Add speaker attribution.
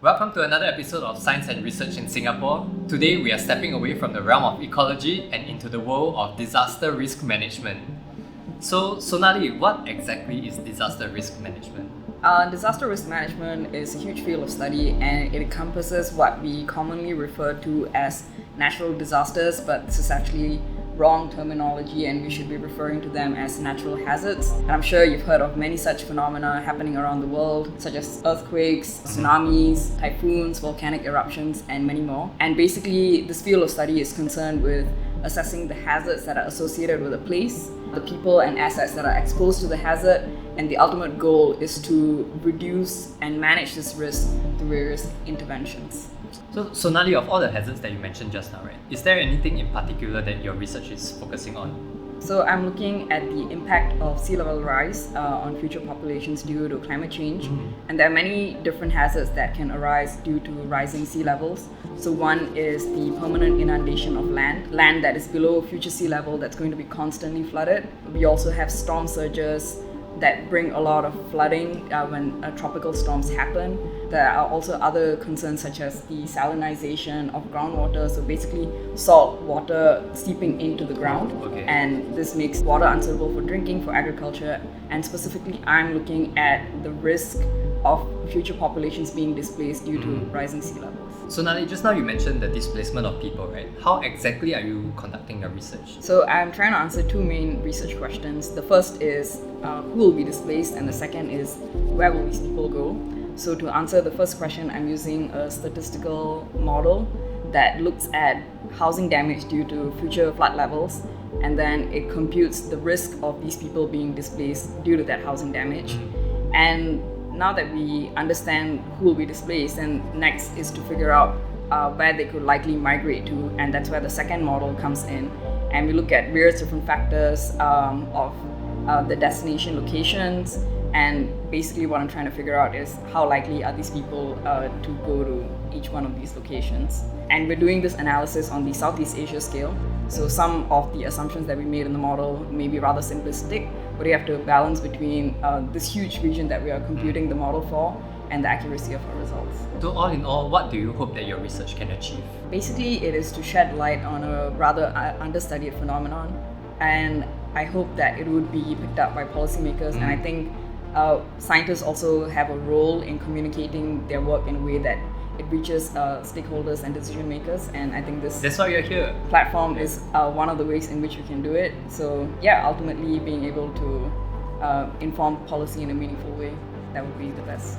Speaker 1: Welcome to another episode of Science and Research in Singapore. Today we are stepping away from the realm of ecology and into the world of disaster risk management. So, Sonali, what exactly is disaster risk management?
Speaker 2: Disaster risk management is a huge field of study and it encompasses what we commonly refer to as natural disasters, but this is actually wrong terminology and we should be referring to them as natural hazards. And I'm sure you've heard of many such phenomena happening around the world, such as earthquakes, tsunamis, typhoons, volcanic eruptions, and many more. And basically, this field of study is concerned with assessing the hazards that are associated with a place, the people and assets that are exposed to the hazard, and the ultimate goal is to reduce and manage this risk through various interventions.
Speaker 1: So, Sonali, of all the hazards that you mentioned just now, right, is there anything in particular that your research is focusing on?
Speaker 2: So I'm looking at the impact of sea level rise on future populations due to climate change. And there are many different hazards that can arise due to rising sea levels. So one is the permanent inundation of land that is below future sea level that's going to be constantly flooded. We also have storm surges that bring a lot of flooding when tropical storms happen. There are also other concerns such as the salinization of groundwater, so basically salt water seeping into the ground. And this makes water unsuitable for drinking, for agriculture, and specifically I'm looking at the risk of future populations being displaced due to rising sea levels.
Speaker 1: Sonali, just now you mentioned the displacement of people, right? How exactly are you conducting your research?
Speaker 2: So I'm trying to answer two main research questions. The first is who will be displaced, and the second is where will these people go? So to answer the first question, I'm using a statistical model that looks at housing damage due to future flood levels, and then it computes the risk of these people being displaced due to that housing damage. And now that we understand who will be displaced, and next is to figure out where they could likely migrate to, and that's where the second model comes in. And we look at various different factors of the destination locations, and basically what I'm trying to figure out is how likely are these people to go to each one of these locations. And we're doing this analysis on the Southeast Asia scale. So some of the assumptions that we made in the model may be rather simplistic, but we have to balance between this huge region that we are computing the model for and the accuracy of our results.
Speaker 1: So all in all, what do you hope that your research can achieve?
Speaker 2: Basically, it is to shed light on a rather understudied phenomenon, and I hope that it would be picked up by policymakers. And I think scientists also have a role in communicating their work in a way that it reaches stakeholders and decision makers, and I think
Speaker 1: that's why you're here.
Speaker 2: Platform is one of the ways in which we can do it. So yeah, ultimately being able to inform policy in a meaningful way, that would be the best.